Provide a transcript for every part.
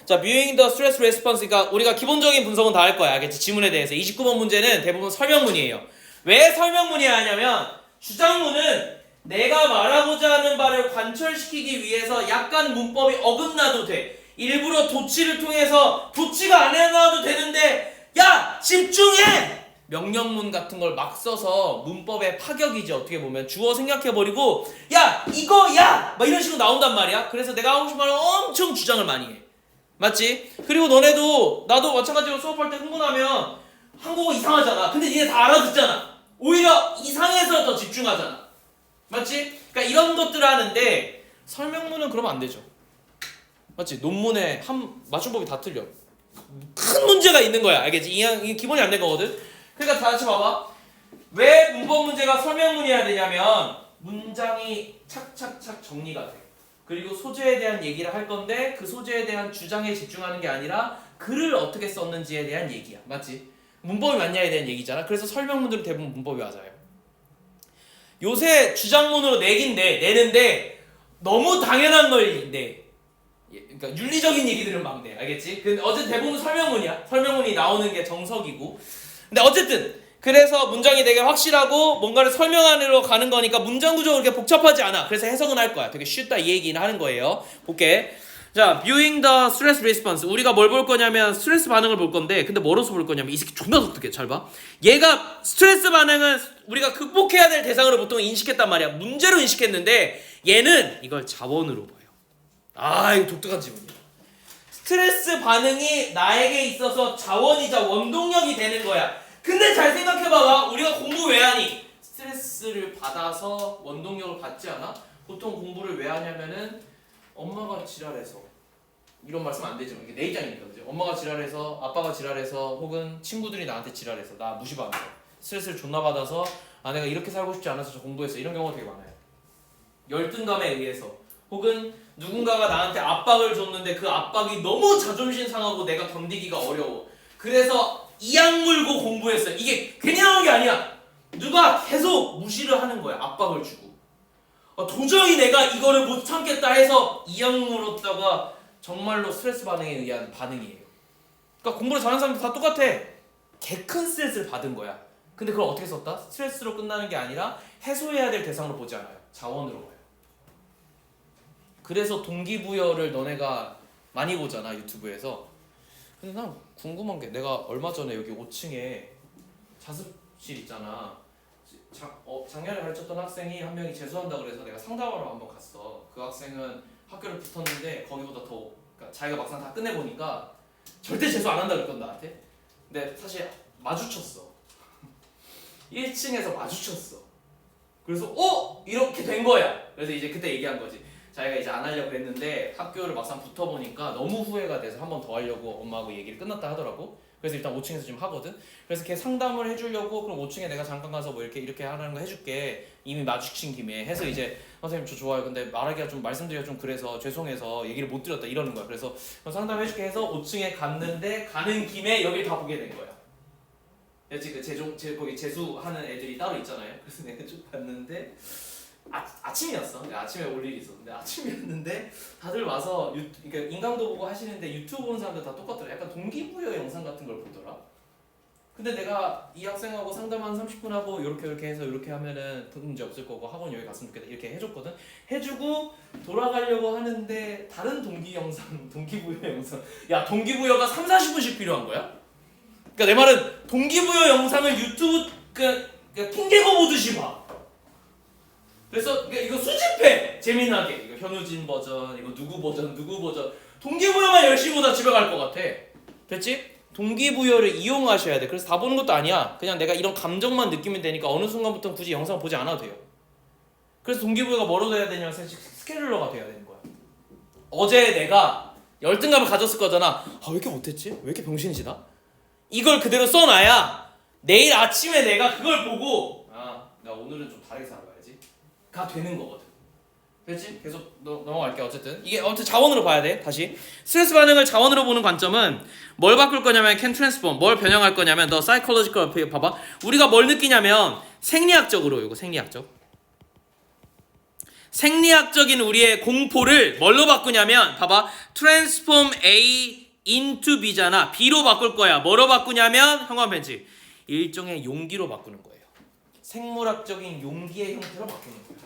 자, viewing the stress response. 그러니까 우리가 기본적인 분석은 다 할 거야. 알겠지? 지문에 대해서. 29번 문제는 대부분 설명문이에요. 왜 설명문이야 하냐면 주장문은 내가 말하고자 하는 바를 관철시키기 위해서 약간 문법이 어긋나도 돼. 일부러 도치를 통해서 도치가 안 해놔도 되는데 야! 집중해! 명령문 같은 걸 막 써서 문법의 파격이지. 어떻게 보면 주어 생략해버리고 야! 이거 야! 막 이런 식으로 나온단 말이야. 그래서 내가 하고 싶은 말을 엄청 주장을 많이 해. 맞지? 그리고 너네도 나도 마찬가지로 수업할 때 흥분하면 한국어 이상하잖아. 근데 니네 다 알아듣잖아. 오히려 이상해서 더 집중하잖아. 맞지? 그러니까 이런 것들을 하는데 설명문은 그러면 안 되죠. 맞지? 논문에 맞춤법이 다 틀려. 큰 문제가 있는 거야. 알겠지? 이게 기본이 안 된 거거든. 그러니까 다 같이 봐봐. 왜 문법 문제가 설명문이어야 되냐면 문장이 착착착 정리가 돼. 그리고 소재에 대한 얘기를 할 건데 그 소재에 대한 주장에 집중하는 게 아니라 글을 어떻게 썼는지에 대한 얘기야. 맞지? 문법이 맞냐에 대한 얘기잖아. 그래서 설명문들은 대부분 문법이 맞아요. 요새 주장문으로 내는데 너무 당연한 걸 내. 그러니까 윤리적인 얘기들은 막 내. 알겠지? 근데 어쨌든 대부분 설명문이야. 설명문이 나오는 게 정석이고. 근데 어쨌든 그래서 문장이 되게 확실하고 뭔가를 설명하러 가는 거니까 문장 구조가 그렇게 복잡하지 않아. 그래서 해석은 할 거야. 되게 쉽다 이 얘기는 하는 거예요. 볼게. 자, viewing the stress response. 우리가 뭘 볼 거냐면 스트레스 반응을 볼 건데 근데 뭐로서 볼 거냐면 이 새끼 존나 독특해. 잘 봐. 얘가 스트레스 반응은 우리가 극복해야 될 대상으로 보통 인식했단 말이야. 문제로 인식했는데 얘는 이걸 자원으로 봐요. 아, 이거 독특한 지문이야. 스트레스 반응이 나에게 있어서 자원이자 원동력이 되는 거야. 근데 잘 생각해봐봐. 우리가 공부 왜 하니? 스트레스를 받아서 원동력을 받지 않아? 보통 공부를 왜 하냐면은 엄마가 지랄해서 이런 말씀 안 되지만 이게 내 입장이니까 그죠? 엄마가 지랄해서 아빠가 지랄해서 혹은 친구들이 나한테 지랄해서 나 무시받아서 스트레스를 존나 받아서 아 내가 이렇게 살고 싶지 않아서 저 공부했어 이런 경우가 되게 많아요. 열등감에 의해서 혹은 누군가가 나한테 압박을 줬는데 그 압박이 너무 자존심 상하고 내가 견디기가 어려워. 그래서 이악 물고 공부했어요. 이게 괜히 나온 게 아니야. 누가 계속 무시를 하는 거야. 압박을 주고. 도저히 내가 이거를 못 참겠다 해서 이악 물었다가 정말로 스트레스 반응에 의한 반응이에요. 그러니까 공부를 잘하는 사람들 다 똑같아. 개 큰 스트레스를 받은 거야. 근데 그걸 어떻게 썼다? 스트레스로 끝나는 게 아니라 해소해야 될 대상으로 보지 않아요. 자원으로 봐요. 그래서 동기부여를 너네가 많이 보잖아 유튜브에서. 근데 난 궁금한 게 내가 얼마 전에 여기 5층에 자습실 있잖아. 작년에 가르쳤던 학생이 한 명이 재수한다 그래서 내가 상담하러 한번 갔어. 그 학생은 학교를 붙었는데 거기보다 더 그러니까 자기가 막상 다 끝내보니까 절대 재수 안 한다 그랬던 나한테. 근데 사실 마주쳤어. 1층에서 마주쳤어. 그래서 이렇게 된 거야. 그래서 이제 그때 얘기한 거지. 자기가 이제 안 하려고 했는데 학교를 막상 붙어보니까 너무 후회가 돼서 한 번 더 하려고 엄마하고 얘기를 끝났다 하더라고. 그래서 일단 5층에서 지금 하거든. 그래서 걔 상담을 해주려고 그럼 5층에 내가 잠깐 가서 뭐 이렇게 하라는 거 해줄게. 이미 마주친 김에 해서 이제 선생님 저 좋아요. 근데 말하기가 좀 말씀드리기가 좀 그래서 죄송해서 얘기를 못 드렸다 이러는 거야. 그래서 상담해줄게 해서 5층에 갔는데 가는 김에 여기를 다 보게 된 거야. 지금 거기 재수하는 애들이 따로 있잖아요. 그래서 내가 쭉 봤는데 아침이었어. 아침에 올 일이 있었는데 아침이었는데 다들 와서 그러니까 인강도 보고 하시는데 유튜브 보는 사람들 다 똑같더라. 약간 동기부여 영상 같은 걸 보더라. 근데 내가 이 학생하고 상담 한 30분 하고 이렇게 해서 이렇게 하면은 큰 문제 없을 거고 학원 여기 갔으면 좋겠다 이렇게 해줬거든. 해주고 돌아가려고 하는데 다른 동기부여 영상. 야 동기부여가 30-40분씩 필요한 거야? 그러니까 내 말은 동기부여 영상을 유튜브 핑계고 보듯이 봐. 그래서 이거 수집해 재미나게. 이거 현우진 버전, 이거 누구 버전 동기부여만 열심히 보다 집에 갈 것 같아. 됐지? 동기부여를 이용하셔야 돼. 그래서 다 보는 것도 아니야. 그냥 내가 이런 감정만 느끼면 되니까 어느 순간부터 굳이 영상 보지 않아도 돼요. 그래서 동기부여가 뭐로 돼야 되냐면 스케줄러가 돼야 되는 거야. 어제 내가 열등감을 가졌을 거잖아. 왜 이렇게 못했지? 왜 이렇게 병신이지 나? 이걸 그대로 써놔야 내일 아침에 내가 그걸 보고 나 오늘은 좀 다르게 살아가야지 가 되는 거거든. 됐지? 계속 넘어갈게. 이게 자원으로 봐야 돼. 다시 스트레스 반응을 자원으로 보는 관점은 뭘 바꿀 거냐면 can transform, 뭘 변형할 거냐면 the psychological appeal. 봐봐, 우리가 뭘 느끼냐면 생리학적으로. 이거 생리학적 생리학적인 우리의 공포를 뭘로 바꾸냐면 봐봐. transform A into B잖아. B로 바꿀 거야. 뭐로 바꾸냐면 형광펜치. 일종의 용기로 바꾸는 거예요. 생물학적인 용기의 형태로 바꾸는 거야.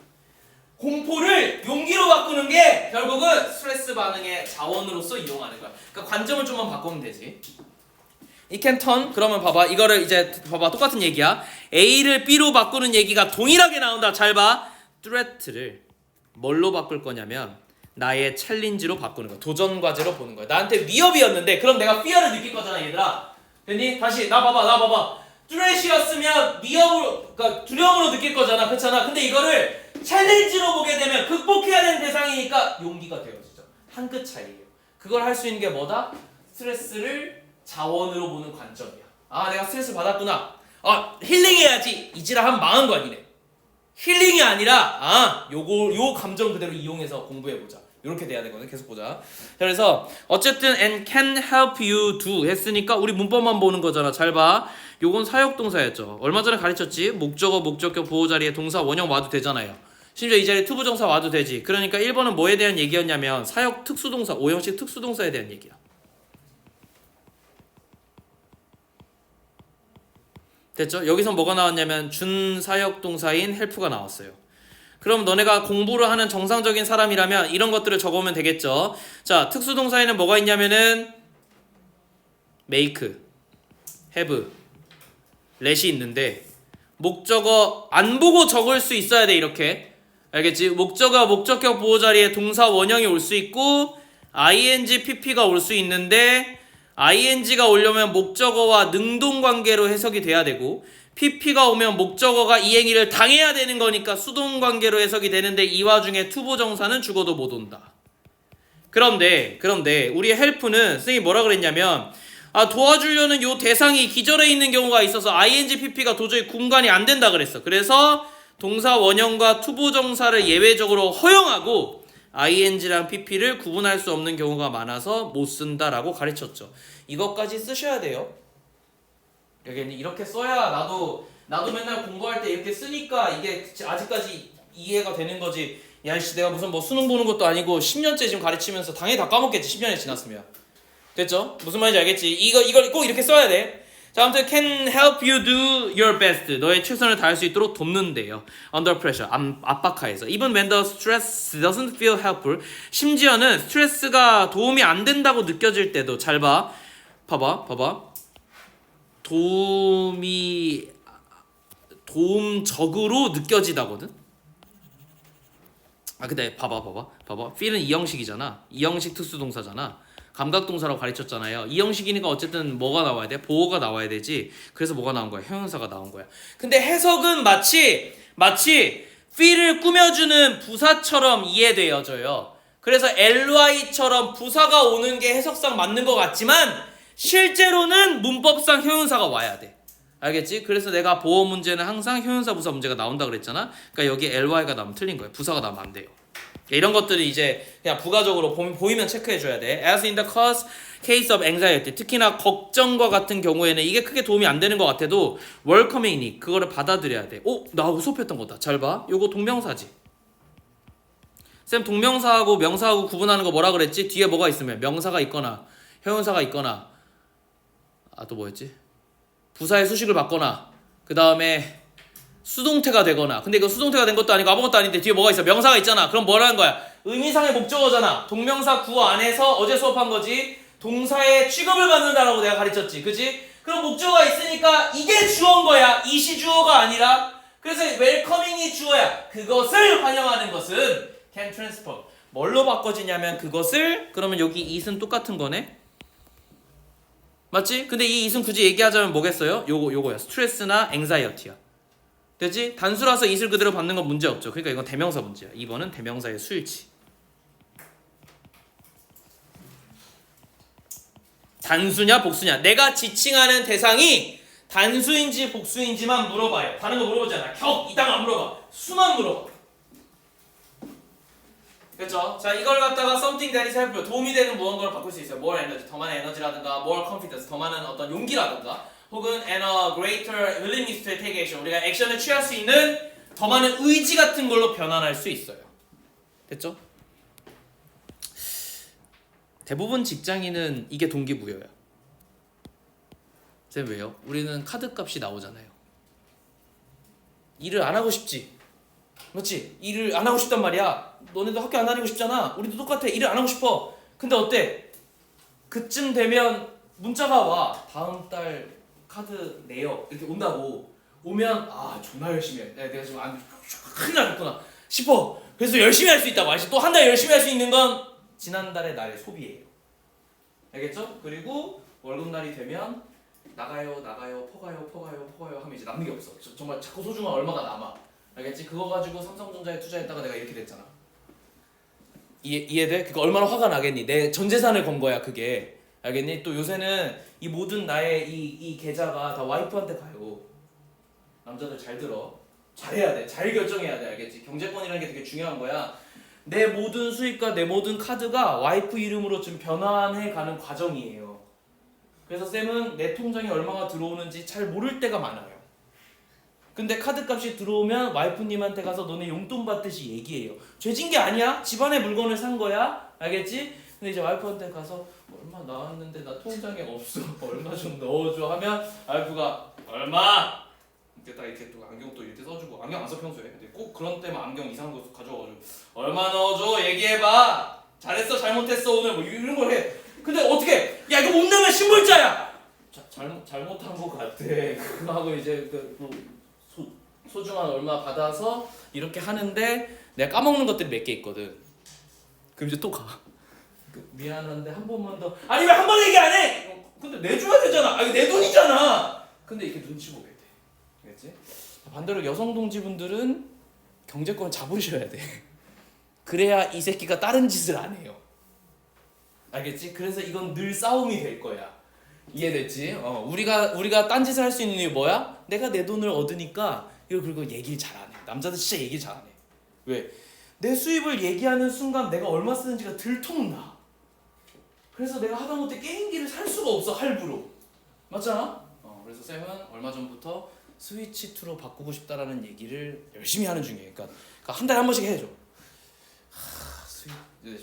공포를 용기로 바꾸는 게 결국은 스트레스 반응의 자원으로서 이용하는 거야. 그러니까 관점을 좀만 바꾸면 되지. It can turn. 그러면 봐봐. 이거를 이제 봐봐. 똑같은 얘기야. A를 B로 바꾸는 얘기가 동일하게 나온다. 잘 봐. threat를 뭘로 바꿀 거냐면 나의 챌린지로 바꾸는 거야. 도전 과제로 보는 거야. 나한테 위협이었는데 그럼 내가 fear를 느낄 거잖아, 얘들아. 됐니? 다시 나 봐봐. threat이었으면 위협으로, 그러니까 두려움으로 느낄 거잖아. 그렇잖아. 근데 이거를 챌린지로 보게 되면 극복해야 되는 대상이니까 용기가 되어지죠. 한 끗 차이예요. 그걸 할 수 있는 게 뭐다? 스트레스를 자원으로 보는 관점이야. 아, 내가 스트레스 받았구나. 힐링해야지. 이지라 하면 망한 거 아니네. 힐링이 아니라 요 감정 그대로 이용해서 공부해보자. 이렇게 돼야 되거든. 계속 보자. 자, 그래서 어쨌든 and can help you do 했으니까 우리 문법만 보는 거잖아. 잘 봐. 요건 사역동사였죠. 얼마 전에 가르쳤지. 목적어, 목적격, 보호 자리에 동사, 원형 와도 되잖아요. 심지어 이 자리에 투부정사 와도 되지. 그러니까 1번은 뭐에 대한 얘기였냐면 사역 특수동사, 오형식 특수동사에 대한 얘기야. 됐죠? 여기서 뭐가 나왔냐면 준사역 동사인 help가 나왔어요. 그럼 너네가 공부를 하는 정상적인 사람이라면 이런 것들을 적어오면 되겠죠. 자, 특수동사에는 뭐가 있냐면은 make, have, let이 있는데 목적어 안 보고 적을 수 있어야 돼. 이렇게 알겠지? 목적어, 목적격, 보호 자리에 동사, 원형이 올 수 있고 ing, pp가 올 수 있는데 ing가 오려면 목적어와 능동관계로 해석이 돼야 되고 pp가 오면 목적어가 이 행위를 당해야 되는 거니까 수동관계로 해석이 되는데 이 와중에 투부정사는 죽어도 못 온다. 그런데 우리의 help는 선생님이 뭐라 그랬냐면 도와주려는 요 대상이 기절해 있는 경우가 있어서 ing, pp가 도저히 분간이 안 된다 그랬어. 그래서 동사 원형과 투부정사를 예외적으로 허용하고 ing랑 pp를 구분할 수 없는 경우가 많아서 못 쓴다라고 가르쳤죠. 이것까지 쓰셔야 돼요. 여기 이렇게 써야 나도 맨날 공부할 때 이렇게 쓰니까 이게 아직까지 이해가 되는 거지. 야이씨 내가 무슨 뭐 수능 보는 것도 아니고 10년째 지금 가르치면서 당연히 다 까먹겠지. 10년이 지났으면. 됐죠? 무슨 말인지 알겠지? 이걸 꼭 이렇게 써야 돼. 자, 아무튼 can help you do your best. 너의 최선을 다할 수 있도록 돕는데요. Under pressure. 압박하에서. Even when the stress doesn't feel helpful. 심지어는 스트레스가 도움이 안 된다고 느껴질 때도 잘 봐. 봐봐. 도움적으로 느껴지다거든. 근데 봐봐. feel은 이형식이잖아. 이형식 특수동사잖아. 감각동사라고 가르쳤잖아요. 이 형식이니까 어쨌든 뭐가 나와야 돼? 보호가 나와야 되지. 그래서 뭐가 나온 거야? 형용사가 나온 거야. 근데 해석은 마치 feel을 꾸며주는 부사처럼 이해되어져요. 그래서 ly처럼 부사가 오는 게 해석상 맞는 것 같지만 실제로는 문법상 형용사가 와야 돼. 알겠지? 그래서 내가 보호 문제는 항상 형용사 부사 문제가 나온다 그랬잖아. 그러니까 여기 ly가 나오면 틀린 거예요. 부사가 나오면 안 돼요. 이런 것들이 이제 그냥 부가적으로 보이면 체크해줘야 돼. As in the case of anxiety. 특히나 걱정과 같은 경우에는 이게 크게 도움이 안 되는 것 같아도 welcomingly 그거를 받아들여야 돼. 나하고 수업했던 거다. 잘 봐. 요거 동명사지. 쌤 동명사하고 명사하고 구분하는 거 뭐라 그랬지? 뒤에 뭐가 있으면 명사가 있거나 형용사가 있거나 또 뭐였지? 부사의 수식을 받거나 그 다음에 수동태가 되거나. 근데 이거 수동태가 된 것도 아니고 아무것도 아닌데 뒤에 뭐가 있어? 명사가 있잖아. 그럼 뭐라는 거야? 의미상의 목적어잖아. 동명사 구어 안에서 어제 수업한 거지. 동사의 취급을 받는다라고 내가 가르쳤지. 그지? 그럼 목적어가 있으니까 이게 주어인 거야. 이시 주어가 아니라. 그래서 웰커밍이 주어야. 그것을 환영하는 것은 can transform. 뭘로 바꿔지냐면 그것을. 그러면 여기 it은 똑같은 거네. 맞지? 근데 이 it은 굳이 얘기하자면 뭐겠어요? 요거야. 스트레스나 anxiety야. 됐지? 단수라서 it을 그대로 받는 건 문제 없죠. 그러니까 이건 대명사 문제야. 2번은 대명사의 수일치. 단수냐 복수냐. 내가 지칭하는 대상이 단수인지 복수인지만 물어봐요. 다른 거 물어보지 않아. 이당 안 물어봐. 수만 물어봐. 그렇죠? 자, 이걸 갖다가 something that is helpful. 도움이 되는 무언가로 바꿀 수 있어요. more energy. 더 많은 에너지라든가 more confidence. 더 많은 어떤 용기라든가 혹은 and a greater willingness to take action. 우리가 액션을 취할 수 있는 더 많은 의지 같은 걸로 변환할 수 있어요. 됐죠? 대부분 직장인은 이게 동기부여야. 쌤 왜요? 우리는 카드값이 나오잖아요. 일을 안 하고 싶지, 맞지? 일을 안 하고 싶단 말이야. 너네도 학교 안 다니고 싶잖아. 우리도 똑같아. 일을 안 하고 싶어. 근데 어때? 그쯤 되면 문자가 와. 다음 달 카드 내요. 이렇게 온다고. 오면 존나 열심히 해. 내가 지금 큰일 나겠구나 싶어. 그래서 열심히 할 수 있다고. 알지? 또 한 달 열심히 할 수 있는 건 지난달의 나의 소비예요. 알겠죠? 그리고 월급날이 되면 나가요 퍼가요 하면 이제 남는 게 없어. 정말 자꾸 소중한 얼마가 남아. 알겠지? 그거 가지고 삼성전자에 투자했다가 내가 이렇게 됐잖아. 이해돼? 그거 얼마나 화가 나겠니? 내 전 재산을 건 거야 그게. 알겠니? 또 요새는 이 모든 나의 이 계좌가 다 와이프한테 가요. 남자들 잘 들어. 잘해야 돼. 잘 결정해야 돼. 알겠지? 경제권이라는 게 되게 중요한 거야. 내 모든 수입과 내 모든 카드가 와이프 이름으로 지금 변환해가는 과정이에요. 그래서 쌤은 내 통장에 얼마가 들어오는지 잘 모를 때가 많아요. 근데 카드값이 들어오면 와이프님한테 가서 너네 용돈 받듯이 얘기해요. 죄진 게 아니야. 집안에 물건을 산 거야. 알겠지? 근데 이제 와이프한테 가서 얼마 나왔는데 나 통장에 없어. 얼마 좀 넣어줘 하면 와이프가 얼마? 이렇게 딱 이렇게 또 안경 또 이렇게 써주고. 안경 안 써 평소에. 근데 꼭 그런 때만 안경 이상한 거 가져와가지고 얼마 넣어줘 얘기해봐. 잘했어 잘못했어 오늘 뭐 이런 걸 해. 근데 어떻게? 야 이거 못 내면 신물자야. 잘못한 거 같아. 그거 하고 이제 소중한 얼마 받아서 이렇게 하는데 내가 까먹는 것들이 몇 개 있거든. 그럼 이제 또 가. 미안한데 한 번만 더. 아니 왜 한 번 얘기 안 해? 근데 내줘야 되잖아. 이거 내 돈이잖아. 근데 이렇게 눈치 보게 돼. 알겠지? 반대로 여성 동지분들은 경제권을 잡으셔야 돼. 그래야 이 새끼가 다른 짓을 안 해요. 알겠지? 그래서 이건 늘 싸움이 될 거야. 이해됐지? 우리가 딴 짓을 할 수 있는 이유 뭐야? 내가 내 돈을 얻으니까 그리고 얘기를 잘 안 해. 남자들 진짜 얘기를 잘 안 해. 왜? 내 수입을 얘기하는 순간 내가 얼마 쓰는지가 들통나. 그래서 내가 하다못해 게임기를 살 수가 없어 할부로. 맞잖아? 그래서 쌤은 얼마 전부터 스위치2로 바꾸고 싶다라는 얘기를 열심히 하는 중이에요. 그러니까 한 달에 한 번씩 해야죠.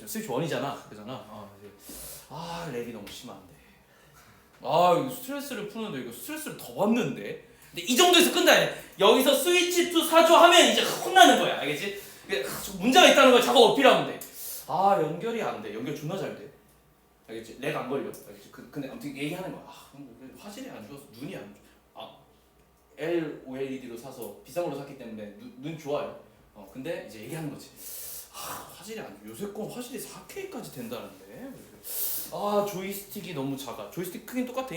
스위치 1이잖아. 그잖아. 렉이 너무 심한데. 이거 스트레스를 푸는데 이거 스트레스를 더 받는데. 근데 이 정도에서 끝나야 돼. 여기서 스위치2 사줘 하면 이제 혼나는 거야. 알겠지? 문제가 있다는 걸 자꾸 어필하면 돼. 연결이 안 돼. 연결 존나 잘 돼. 알겠지? 렉 안 걸려. 알겠지? 근데 아무튼 얘기하는 거야. 화질이 안 좋아서 눈이 안 좋아. LOLED로 사서 비싼 걸로 샀기 때문에 눈 좋아요. 근데 이제 얘기하는 거지. 화질이 안 좋아. 요새 건 화질이 4K까지 된다는데. 조이스틱이 너무 작아. 조이스틱 크기는 똑같아.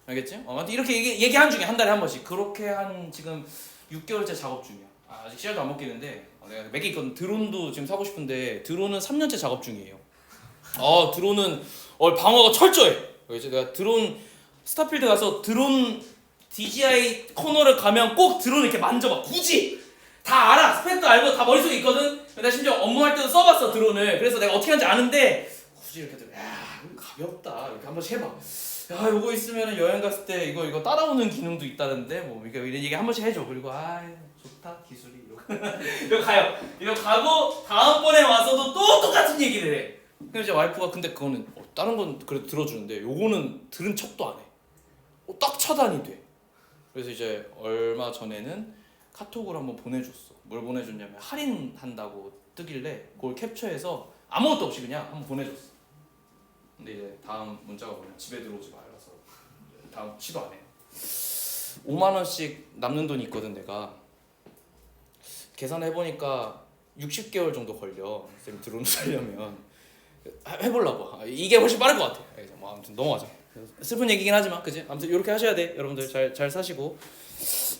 알겠지? 아무튼 이렇게 얘기하는 중에 한 달에 한 번씩. 그렇게 한 지금 6개월째 작업 중이야. 아직 씨알도 안 먹기는데 내가 몇 개 있거든. 드론도 지금 사고 싶은데 드론은 3년째 작업 중이에요. 드론은 방어가 철저해. 그래서 내가 드론 스타필드 가서 드론 DJI 코너를 가면 꼭 드론 이렇게 만져봐. 굳이 다 알아. 스펙도 알고 다 머릿속에 있거든. 내가 심지어 업무할 때도 써봤어 드론을. 그래서 내가 어떻게 하는지 아는데 굳이 이렇게 가볍다. 이렇게 한 번씩 해봐. 요거 있으면 여행 갔을 때 이거 따라오는 기능도 있다는데 뭐 이런 얘기 한 번씩 해줘. 그리고 좋다 기술이 이거 가요. 이거 가고 다음번에 와서도 또 똑같은 얘기를 해. 근데 이제 와이프가 근데 그거는 다른 건 그래도 들어주는데 요거는 들은 척도 안 해. 딱 차단이 돼. 그래서 이제 얼마 전에는 카톡을 한번 보내줬어. 뭘 보내줬냐면 할인한다고 뜨길래 그걸 캡처해서 아무것도 없이 그냥 한번 보내줬어. 근데 이제 다음 문자가 뭐냐, 집에 들어오지 말라서 다음 시도 안 해. 5만 원씩 남는 돈이 있거든. 내가 계산해보니까 60개월 정도 걸려. 쌤 드론 살려면. 해보려고. 이게 훨씬 빠를 것 같아. 뭐 아무튼 넘어가자. 슬픈 얘기긴 하지만 그지? 아무튼 이렇게 하셔야 돼. 여러분들 잘 사시고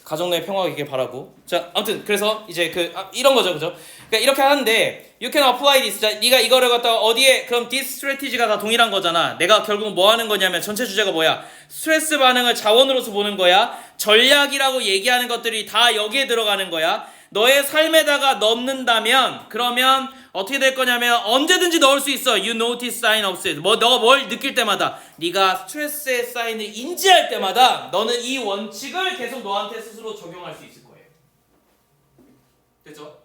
가정 내 평화가 있길 바라고. 자, 아무튼 그래서 이제 이런 거죠, 그죠? 그러니까 이렇게 하는데 you can apply this. 자, 네가 이거를 갖다가 어디에 그럼 this strategy가 다 동일한 거잖아. 내가 결국 뭐 하는 거냐면 전체 주제가 뭐야? 스트레스 반응을 자원으로서 보는 거야. 전략이라고 얘기하는 것들이 다 여기에 들어가는 거야. 너의 삶에다가 넣는다면 그러면 어떻게 될 거냐면 언제든지 넣을 수 있어. You notice sign of it. 너가 뭘 느낄 때마다 네가 스트레스의 사인을 인지할 때마다 너는 이 원칙을 계속 너한테 스스로 적용할 수 있을 거예요. 됐죠?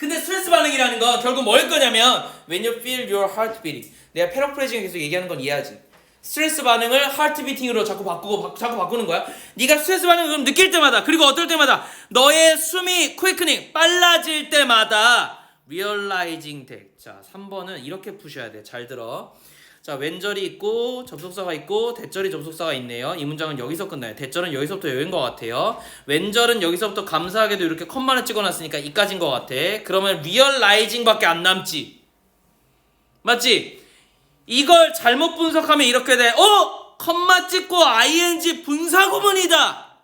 근데 스트레스 반응이라는 건 결국 뭐일 거냐면 when you feel your heart beating. 내가 패러프레이징 계속 얘기하는 건 이해하지. 스트레스 반응을 heart beating으로 자꾸 바꾸는 거야. 네가 스트레스 반응을 그럼 느낄 때마다, 그리고 어떨 때마다 너의 숨이 quickening 빨라질 때마다 realizing that. 자, 3번은 이렇게 푸셔야 돼. 잘 들어. 자, 왼절이 있고 접속사가 있고 대절이 접속사가 있네요. 이 문장은 여기서 끝나요. 대절은 여기서부터 여긴 것 같아요. 왼절은 여기서부터 감사하게도 이렇게 컴마를 찍어놨으니까 이까지인 것 같아. 그러면 realizing밖에 안 남지. 맞지? 이걸 잘못 분석하면 이렇게 돼. 컴마 찍고 ing 분사구문이다.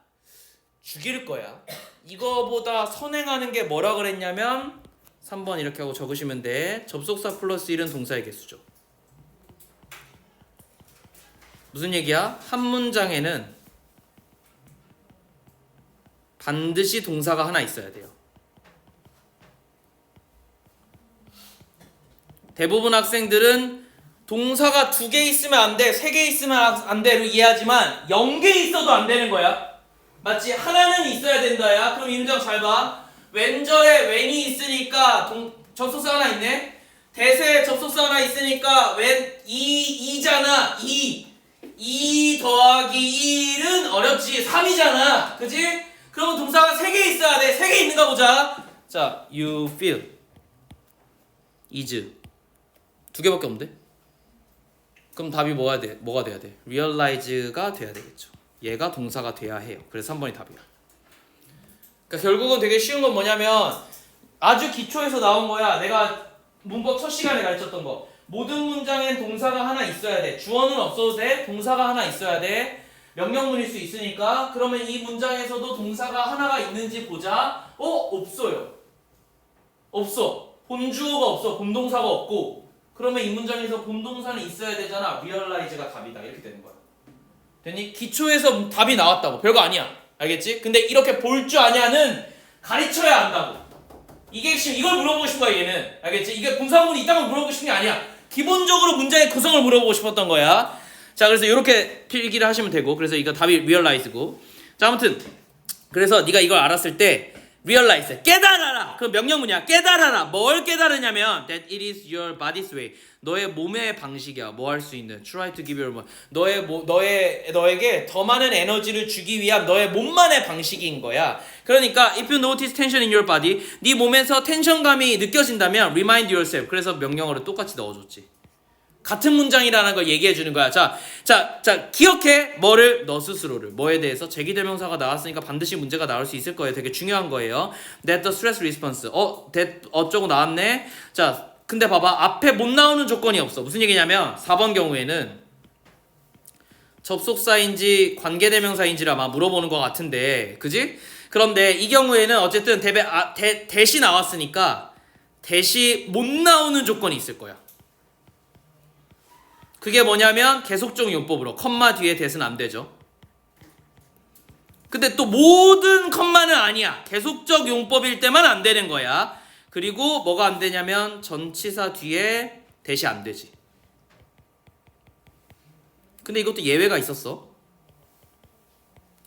죽일 거야. 이거보다 선행하는 게 뭐라 그랬냐면 3번 이렇게 하고 적으시면 돼. 접속사 플러스 1은 동사의 개수죠. 무슨 얘기야? 한 문장에는 반드시 동사가 하나 있어야 돼요. 대부분 학생들은 동사가 2개 있으면 안 돼, 3개 있으면 안 돼로 이해하지만 0개 있어도 안 되는 거야. 맞지? 하나는 있어야 된다야. 그럼 이 문장 잘 봐. 왼절에 when이 있으니까 접속사 하나 있네. 대세에 접속사 하나 있으니까 when 이잖아. 2 더하기 1은 어렵지. 3이잖아. 그지? 그러면 동사가 3개 있어야 돼. 3개 있는가 보자. 자, you feel, is 2개밖에 없는데? 그럼 답이 뭐가 돼야 돼? realize가 돼야 되겠죠. 얘가 동사가 돼야 해요. 그래서 3번이 답이야. 그러니까 결국은 되게 쉬운 건 뭐냐면 아주 기초에서 나온 거야. 내가 문법 첫 시간에 가르쳤던 거. 모든 문장엔 동사가 하나 있어야 돼. 주어는 없어도 돼. 동사가 하나 있어야 돼. 명령문일 수 있으니까. 그러면 이 문장에서도 동사가 하나가 있는지 보자. 없어요. 없어. 본주어가 없어. 본동사가 없고. 그러면 이 문장에서 본동사는 있어야 되잖아. realize가 답이다. 이렇게 되는 거야. 됐니? 기초에서 답이 나왔다고. 별거 아니야. 알겠지? 근데 이렇게 볼 줄 아냐는 가르쳐야 한다고. 이게 핵심. 이걸 물어보고 싶은 거야 얘는. 알겠지? 이게 분사구문이 있다고 물어보고 싶은 게 아니야. 기본적으로 문장의 구성을 물어보고 싶었던 거야. 자, 그래서 이렇게 필기를 하시면 되고, 그래서 이거 답이 realize고. 자, 아무튼 그래서 네가 이걸 알았을 때 realize, 깨달아라. 그 명령문이야. 깨달아라. 뭘 깨달으냐면 that it is your body's way. 너의 몸의 방식이야. 뭐 할 수 있는 try to give your 너에게 더 많은 에너지를 주기 위한 너의 몸만의 방식인 거야. 그러니까 if you notice tension in your body, 네 몸에서 텐션감이 느껴진다면 remind yourself. 그래서 명령어를 똑같이 넣어줬지. 같은 문장이라는 걸 얘기해 주는 거야. 자, 기억해. 뭐를? 너 스스로를. 뭐에 대해서? 제기대명사가 나왔으니까 반드시 문제가 나올 수 있을 거예요. 되게 중요한 거예요. That the stress response. that 어쩌고 나왔네. 자, 근데 봐봐. 앞에 못 나오는 조건이 없어. 무슨 얘기냐면 4번 경우에는 접속사인지 관계대명사인지를 아마 물어보는 것 같은데, 그지? 그런데 이 경우에는 어쨌든 대시 나왔으니까 대시 못 나오는 조건이 있을 거야. 그게 뭐냐면 계속적 용법으로 컴마 뒤에 대는 안 되죠. 근데 또 모든 컴마는 아니야. 계속적 용법일 때만 안 되는 거야. 그리고 뭐가 안 되냐면 전치사 뒤에 대시 안 되지. 근데 이것도 예외가 있었어.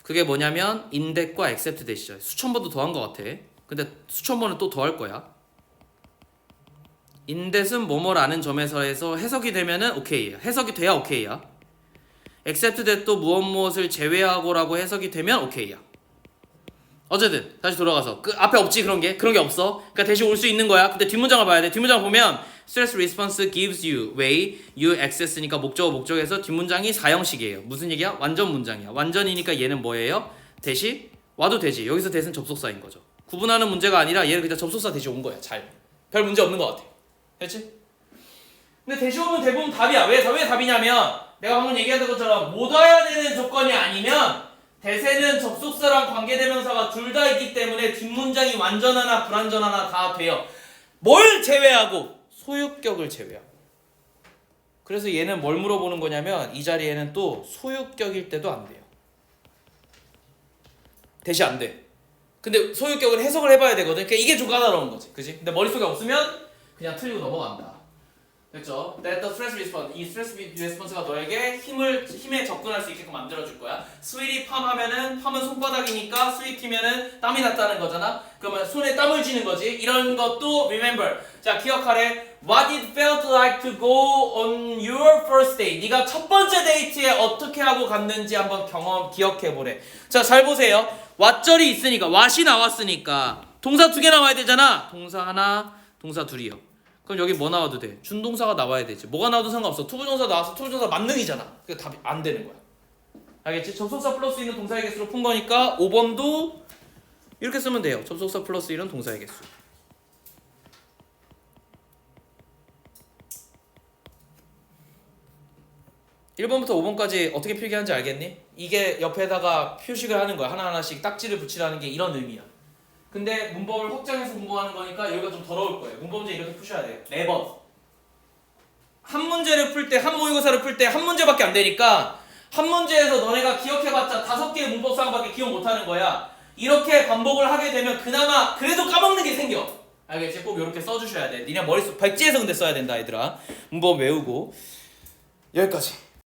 그게 뭐냐면 인덱과 accept 대시죠. 수천 번도 더한 것 같아. 근데 수천 번은 또 더 할 거야. 인댓은 뭐뭐라는 점에서 해석이 되면은 오케이야. 해석이 돼야 오케이야. except that도 무엇을 제외하고라고 해석이 되면 오케이야. 어쨌든 다시 돌아가서 그 앞에 없지 그런 게 없어. 그러니까 대신 올 수 있는 거야. 근데 뒷문장을 봐야 돼. 뒷문장 보면 stress response gives you way, you access니까 목적에서 뒷문장이 4형식이에요. 무슨 얘기야? 완전 문장이야. 완전이니까 얘는 뭐예요? 대시 와도 되지. 여기서 대신 접속사인 거죠. 구분하는 문제가 아니라 얘는 그냥 접속사 대시 온 거야. 별 문제 없는 것 같아. 됐지? 근데 대시 오면 대부분 답이야. 왜 답이냐면 내가 방금 얘기했던 것처럼 못 와야 되는 조건이 아니면 대세는 접속사랑 관계대명사가 둘 다 있기 때문에 뒷문장이 완전하나 불완전하나 다 돼요. 뭘 제외하고? 소유격을 제외하고. 그래서 얘는 뭘 물어보는 거냐면 이 자리에는 또 소유격일 때도 안 돼요. 대시 안 돼. 근데 소유격을 해석을 해봐야 되거든. 그러니까 이게 좀 까다로운 거지. 그지? 근데 머릿속에 없으면 그냥 틀리고 넘어간다. 됐죠? That the stress response. 이 stress response가 너에게 힘에 접근할 수 있게끔 만들어줄 거야. sweaty palm 하면은 palm은 손바닥이니까 sweaty면은 땀이 났다는 거잖아. 그러면 손에 땀을 쥐는 거지. 이런 것도 remember. 자, 기억하래. What it felt like to go on your first date. 네가 첫 번째 데이트에 어떻게 하고 갔는지 한번 기억해 보래. 자, 잘 보세요. what절이 있으니까 what이 나왔으니까 동사 2개 나와야 되잖아. 동사 하나, 동사 둘이요. 그럼 여기 뭐 나와도 돼? 준동사가 나와야 되지. 뭐가 나와도 상관없어. 투부정사 나와서 투부정사 만능이잖아. 그게 답이 안 되는 거야. 알겠지? 접속사 플러스 1은 동사의 개수로 푼 거니까 5번도 이렇게 쓰면 돼요. 접속사 플러스 1은 동사의 개수. (1번부터) (5번까지) 어떻게 필기하는지 알겠니? 이게 옆에다가 표식을 하는 거야. 하나하나씩 딱지를 붙이라는 게 이런 의미야. 근데 문법을 확장해서 공부하는 거니까 여기가 좀 더러울 거예요. 문법 문제 이렇게 푸셔야 돼요. 매번 한 문제를 풀 때, 한 모의고사를 풀 때 한 문제밖에 안 되니까 한 문제에서 너네가 기억해봤자 5개의 문법사항밖에 기억 못하는 거야. 이렇게 반복을 하게 되면 그나마 그래도 까먹는 게 생겨. 알겠지? 꼭 이렇게 써주셔야 돼. 니네 머릿속 백지에서 근데 써야 된다 얘들아. 문법 외우고. 여기까지.